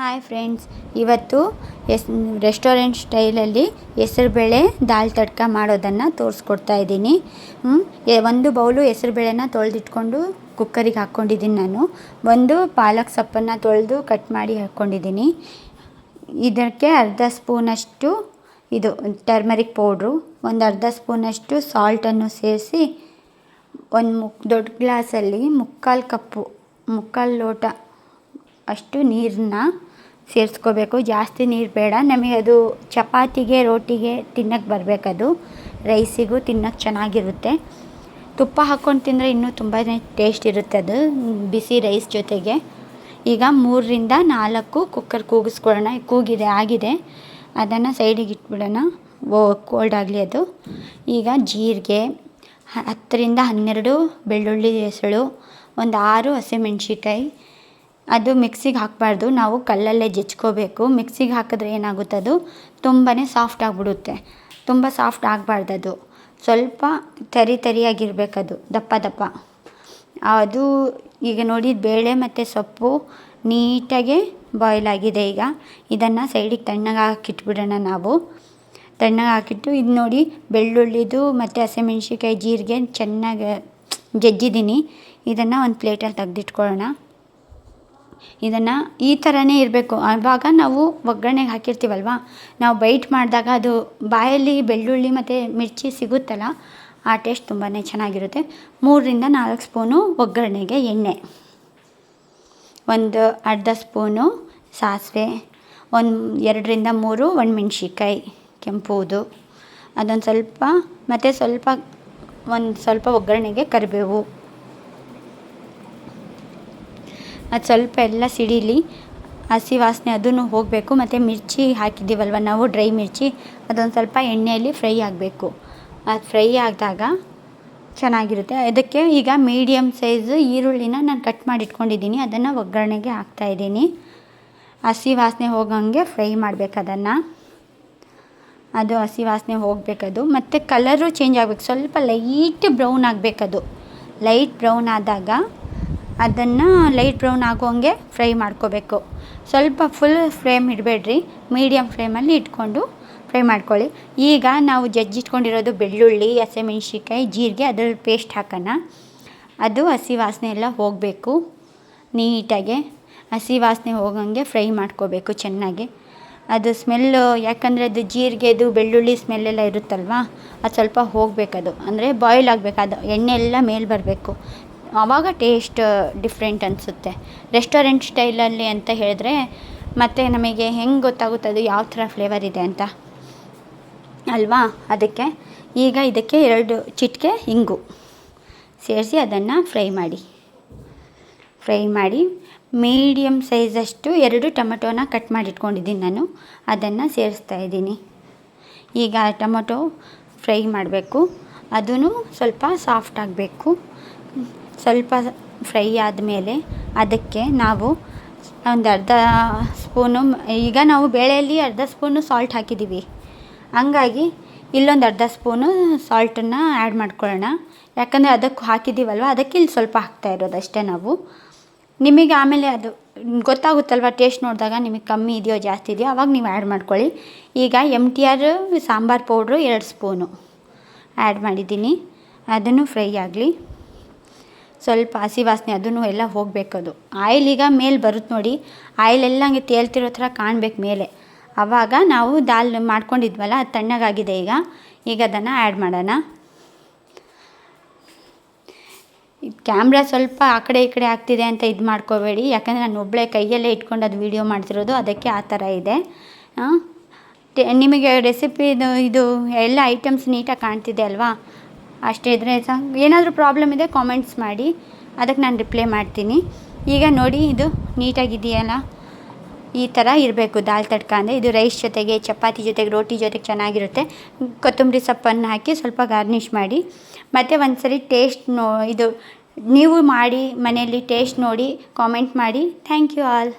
Hi friends, ಇವತ್ತು restaurant ಸ್ಟೈಲಲ್ಲಿ ಹೆಸರುಬೇಳೆ ದಾಲ್ ತಡ್ಕ ಮಾಡೋದನ್ನು ತೋರಿಸ್ಕೊಡ್ತಾ ಇದ್ದೀನಿ. ಒಂದು ಬೌಲು ಹೆಸರುಬೇಳೆನ ತೊಳೆದಿಟ್ಕೊಂಡು ಕುಕ್ಕರಿಗೆ ಹಾಕ್ಕೊಂಡಿದ್ದೀನಿ. ನಾನು ಒಂದು ಪಾಲಕ್ ಸೊಪ್ಪನ್ನು ತೊಳೆದು ಕಟ್ ಮಾಡಿ ಹಾಕ್ಕೊಂಡಿದ್ದೀನಿ. ಇದಕ್ಕೆ ಅರ್ಧ ಸ್ಪೂನಷ್ಟು ಇದು ಟರ್ಮರಿಕ್ ಪೌಡ್ರು, ಒಂದು ಅರ್ಧ ಸ್ಪೂನಷ್ಟು ಸಾಲ್ಟನ್ನು ಸೇರಿಸಿ ಒಂದು ದೊಡ್ಡ ಗ್ಲಾಸಲ್ಲಿ ಮುಕ್ಕಾಲು ಲೋಟ ಅಷ್ಟು ನೀರನ್ನ ಸೇರಿಸ್ಕೋಬೇಕು. ಜಾಸ್ತಿ ನೀರು ಬೇಡ, ನಮಗೆ ಅದು ಚಪಾತಿಗೆ ರೋಟಿಗೆ ತಿನ್ನೋಕ್ಕೆ ಬರಬೇಕದು. ರೈಸಿಗೂ ತಿನ್ನೋಕ್ಕೆ ಚೆನ್ನಾಗಿರುತ್ತೆ. ತುಪ್ಪ ಹಾಕ್ಕೊಂಡು ತಿಂದರೆ ಇನ್ನೂ ತುಂಬಾ ಟೇಸ್ಟ್ ಇರುತ್ತೆ ಅದು ಬಿಸಿ ರೈಸ್ ಜೊತೆಗೆ. ಈಗ 3-4 ಕುಕ್ಕರ್ ಕೂಗಿಸ್ಕೊಳ್ಳೋಣ. ಆಗಿದೆ, ಅದನ್ನು ಸೈಡಿಗೆ ಇಟ್ಬಿಡೋಣ, ಕೋಲ್ಡ್ ಆಗಲಿ ಅದು. ಈಗ ಜೀರಿಗೆ, 10-12 ಬೆಳ್ಳುಳ್ಳಿ ಹೆಸಳು, ಒಂದು 6 ಹಸಿಮೆಣ್ಸಿಕಾಯಿ. ಅದು ಮಿಕ್ಸಿಗೆ ಹಾಕಬಾರ್ದು, ನಾವು ಕಲ್ಲಲ್ಲೇ ಜಜ್ಕೋಬೇಕು. ಮಿಕ್ಸಿಗೆ ಹಾಕಿದ್ರೆ ಏನಾಗುತ್ತೆ, ಅದು ತುಂಬಾ ಸಾಫ್ಟ್ ಆಗಿಬಿಡುತ್ತೆ. ತುಂಬ ಸಾಫ್ಟ್ ಆಗಬಾರ್ದದು, ಸ್ವಲ್ಪ ತರಿಯಾಗಿರಬೇಕದು, ದಪ್ಪ. ಅದು ಈಗ ನೋಡಿ, ಬೇಳೆ ಮತ್ತು ಸೊಪ್ಪು ನೀಟಾಗಿ ಬಾಯ್ಲ್ ಆಗಿದೆ. ಈಗ ಇದನ್ನು ಸೈಡಿಗೆ ತಣ್ಣಗೆ ಹಾಕಿಟ್ಬಿಡೋಣ. ನಾವು ತಣ್ಣಗೆ ಹಾಕಿಟ್ಟು ಇದು ನೋಡಿ, ಬೆಳ್ಳುಳ್ಳಿದು ಮತ್ತು ಹಸಿಮೆಣ್ಸಿಕಾಯಿ ಜೀರಿಗೆ ಚೆನ್ನಾಗಿ ಜಜ್ಜಿದ್ದೀನಿ. ಇದನ್ನು ಒಂದು ಪ್ಲೇಟಲ್ಲಿ ತೆಗೆದಿಟ್ಕೊಳ್ಳೋಣ. ಇದನ್ನು ಈ ಥರನೇ ಇರಬೇಕು. ಆವಾಗ ನಾವು ಒಗ್ಗರಣೆಗೆ ಹಾಕಿರ್ತೀವಲ್ವ, ನಾವು ಬೈಟ್ ಮಾಡಿದಾಗ ಅದು ಬಾಯಲ್ಲಿ ಬೆಳ್ಳುಳ್ಳಿ ಮತ್ತು ಮಿರ್ಚಿ ಸಿಗುತ್ತಲ್ಲ, ಆ ಟೇಸ್ಟ್ ತುಂಬಾ ಚೆನ್ನಾಗಿರುತ್ತೆ. 3-4 ಸ್ಪೂನು ಒಗ್ಗರಣೆಗೆ ಎಣ್ಣೆ, ಒಂದು ಅರ್ಧ ಸ್ಪೂನು ಸಾಸಿವೆ, ಒಂದು 2-3 ಒಣಮೆಣ್ಸಿಕಾಯಿ ಕೆಂಪುದು, ಅದೊಂದು ಸ್ವಲ್ಪ, ಮತ್ತು ಸ್ವಲ್ಪ ಒಗ್ಗರಣೆಗೆ ಕರಿಬೇವು. ಅದು ಸ್ವಲ್ಪ ಎಲ್ಲ ಸಿಡಿಲಿ, ಹಸಿ ವಾಸನೆ ಅದನ್ನು ಹೋಗಬೇಕು. ಮತ್ತು ಮಿರ್ಚಿ ಹಾಕಿದ್ದೀವಲ್ವ ನಾವು, ಡ್ರೈ ಮಿರ್ಚಿ, ಅದೊಂದು ಸ್ವಲ್ಪ ಎಣ್ಣೆಯಲ್ಲಿ ಫ್ರೈ ಆಗಬೇಕು. ಅದು ಫ್ರೈ ಆದಾಗ ಚೆನ್ನಾಗಿರುತ್ತೆ. ಅದಕ್ಕೆ ಈಗ ಮೀಡಿಯಮ್ ಸೈಜು ಈರುಳ್ಳಿನ ನಾನು ಕಟ್ ಮಾಡಿ ಇಟ್ಕೊಂಡಿದ್ದೀನಿ, ಅದನ್ನು ಒಗ್ಗರಣೆಗೆ ಹಾಕ್ತಾಯಿದ್ದೀನಿ. ಹಸಿ ವಾಸನೆ ಹೋಗೋಂಗೆ ಫ್ರೈ ಮಾಡಬೇಕು ಅದನ್ನು. ಅದು ಹಸಿ ವಾಸನೆ ಹೋಗಬೇಕದು. ಮತ್ತು ಕಲರು ಚೇಂಜ್ ಆಗಬೇಕು, ಸ್ವಲ್ಪ ಲೈಟ್ ಬ್ರೌನ್ ಆಗಬೇಕದು. ಲೈಟ್ ಬ್ರೌನ್ ಆದಾಗ ಅದನ್ನು ಲೈಟ್ ಬ್ರೌನ್ ಆಗೋಂಗೆ ಫ್ರೈ ಮಾಡ್ಕೋಬೇಕು. ಸ್ವಲ್ಪ ಫುಲ್ ಫ್ಲೇಮ್ ಇಡಬೇಡ್ರಿ, ಮೀಡಿಯಮ್ ಫ್ಲೇಮಲ್ಲಿ ಇಟ್ಕೊಂಡು ಫ್ರೈ ಮಾಡ್ಕೊಳ್ಳಿ. ಈಗ ನಾವು ಜಜ್ಜಿಟ್ಕೊಂಡಿರೋದು ಬೆಳ್ಳುಳ್ಳಿ, ಹಸಿಮೆಣ್ಸಿಕಾಯಿ, ಜೀರಿಗೆ, ಅದರಲ್ಲಿ ಪೇಸ್ಟ್ ಹಾಕೋಣ. ಅದು ಹಸಿ ವಾಸನೆ ಎಲ್ಲ ಹೋಗಬೇಕು ನೀಟಾಗೆ. ಹಸಿ ವಾಸನೆ ಹೋಗೋಂಗೆ ಫ್ರೈ ಮಾಡ್ಕೋಬೇಕು ಚೆನ್ನಾಗಿ. ಅದು ಸ್ಮೆಲ್ಲು, ಯಾಕಂದರೆ ಅದು ಜೀರಿಗೆದು ಬೆಳ್ಳುಳ್ಳಿ ಸ್ಮೆಲ್ಲೆಲ್ಲ ಇರುತ್ತಲ್ವ, ಅದು ಸ್ವಲ್ಪ ಹೋಗಬೇಕದು. ಅಂದರೆ ಬಾಯ್ಲ್ ಆಗಬೇಕು, ಅದು ಎಣ್ಣೆ ಎಲ್ಲ ಮೇಲೆ ಬರಬೇಕು. ಆವಾಗ ಟೇಸ್ಟ್ ಡಿಫ್ರೆಂಟ್ ಅನಿಸುತ್ತೆ. ರೆಸ್ಟೋರೆಂಟ್ ಸ್ಟೈಲಲ್ಲಿ ಅಂತ ಹೇಳಿದ್ರೆ ಮತ್ತು ನಮಗೆ ಹೆಂಗೆ ಗೊತ್ತಾಗುತ್ತೆ ಅದು ಯಾವ ಥರ ಫ್ಲೇವರ್ ಇದೆ ಅಂತ ಅಲ್ವಾ. ಅದಕ್ಕೆ ಈಗ ಇದಕ್ಕೆ 2 ಚಿಟಿಕೆ ಇಂಗು ಸೇರಿಸಿ ಅದನ್ನು ಫ್ರೈ ಮಾಡಿ ಮೀಡಿಯಮ್ ಸೈಜಷ್ಟು 2 ಟೊಮೆಟೊನ ಕಟ್ ಮಾಡಿ ಇಟ್ಕೊಂಡಿದ್ದೀನಿ ನಾನು, ಅದನ್ನು ಸೇರಿಸ್ತಾಯಿದ್ದೀನಿ. ಈಗ ಟೊಮೆಟೊ ಫ್ರೈ ಮಾಡಬೇಕು, ಅದೂ ಸ್ವಲ್ಪ ಸಾಫ್ಟ್ ಆಗಬೇಕು. ಸ್ವಲ್ಪ ಫ್ರೈ ಆದಮೇಲೆ ಅದಕ್ಕೆ ನಾವು ಒಂದು ಅರ್ಧ ಸ್ಪೂನು, ಈಗ ನಾವು ಬೇಳೆಯಲ್ಲಿ ಅರ್ಧ ಸ್ಪೂನು ಸಾಲ್ಟ್ ಹಾಕಿದ್ದೀವಿ, ಹಂಗಾಗಿ ಇಲ್ಲೊಂದು ಅರ್ಧ ಸ್ಪೂನು ಸಾಲ್ಟನ್ನು ಆ್ಯಡ್ ಮಾಡ್ಕೊಳ್ಳೋಣ. ಯಾಕಂದರೆ ಅದಕ್ಕೆ ಹಾಕಿದ್ದೀವಲ್ವ, ಅದಕ್ಕೆ ಇಲ್ಲಿ ಸ್ವಲ್ಪ ಹಾಕ್ತಾ ಇರೋದು ಅಷ್ಟೇ ನಾವು. ನಿಮಗೆ ಆಮೇಲೆ ಅದು ಗೊತ್ತಾಗುತ್ತಲ್ವ, ಟೇಸ್ಟ್ ನೋಡಿದಾಗ ನಿಮಗೆ ಕಮ್ಮಿ ಇದೆಯೋ ಜಾಸ್ತಿ ಇದೆಯೋ ಆವಾಗ ನೀವು ಆ್ಯಡ್ ಮಾಡ್ಕೊಳ್ಳಿ. ಈಗ MTR sambar powder 2 spoon add ಮಾಡಿದ್ದೀನಿ. ಅದನ್ನು ಫ್ರೈ ಆಗಲಿ, ಸ್ವಲ್ಪ ಹಸಿ ವಾಸನೆ ಅದನ್ನು ಎಲ್ಲ ಹೋಗಬೇಕದು. ಆಯಿಲ್ ಈಗ ಮೇಲೆ ಬರುತ್ತೆ ನೋಡಿ, ಆಯಿಲೆಲ್ಲ ಹಂಗೆ ತೇಲ್ತಿರೋ ಥರ ಕಾಣಬೇಕು ಮೇಲೆ. ಆವಾಗ ನಾವು ದಾಲ್ ಮಾಡ್ಕೊಂಡಿದ್ವಲ್ಲ, ಅದು ತಣ್ಣಗಾಗಿದೆ. ಈಗ ಅದನ್ನು ಆ್ಯಡ್ ಮಾಡೋಣ. ಕ್ಯಾಮ್ರಾ ಸ್ವಲ್ಪ ಆ ಕಡೆ ಈ ಕಡೆ ಆಗ್ತಿದೆ ಅಂತ ಇದು ಮಾಡ್ಕೋಬೇಡಿ, ಯಾಕಂದರೆ ನಾನು ಒಬ್ಬಳೇ ಕೈಯಲ್ಲೇ ಇಟ್ಕೊಂಡು ಅದು ವೀಡಿಯೋ ಮಾಡ್ತಿರೋದು, ಅದಕ್ಕೆ ಆ ಥರ ಇದೆ. ನಿಮಗೆ ರೆಸಿಪಿದು ಇದು ಎಲ್ಲ ಐಟಮ್ಸ್ ನೀಟಾಗಿ ಕಾಣ್ತಿದೆ ಅಲ್ವಾ, ಅಷ್ಟೇ ಇದ್ದರೆ ಏನಾದರೂ ಪ್ರಾಬ್ಲಮ್ ಇದೆ ಕಾಮೆಂಟ್ಸ್ ಮಾಡಿ, ಅದಕ್ಕೆ ನಾನು ರಿಪ್ಲೈ ಮಾಡ್ತೀನಿ. ಈಗ ನೋಡಿ, ಇದು ನೀಟಾಗಿದೆಯಲ್ಲ, ಈ ಥರ ಇರಬೇಕು ದಾಲ್ ತಡ್ಕ ಅಂದರೆ. ಇದು ರೈಸ್ ಜೊತೆಗೆ, ಚಪಾತಿ ಜೊತೆಗೆ, ರೋಟಿ ಜೊತೆಗೆ ಚೆನ್ನಾಗಿರುತ್ತೆ. ಕೊತ್ತಂಬರಿ ಸೊಪ್ಪನ್ನು ಹಾಕಿ ಸ್ವಲ್ಪ ಗಾರ್ನಿಷ್ ಮಾಡಿ. ಮತ್ತು ಒಂದು ಸರಿ ಟೇಸ್ಟ್ ಇದು ನೀವು ಮಾಡಿ ಮನೆಯಲ್ಲಿ ಟೇಸ್ಟ್ ನೋಡಿ ಕಾಮೆಂಟ್ ಮಾಡಿ. Thank you all.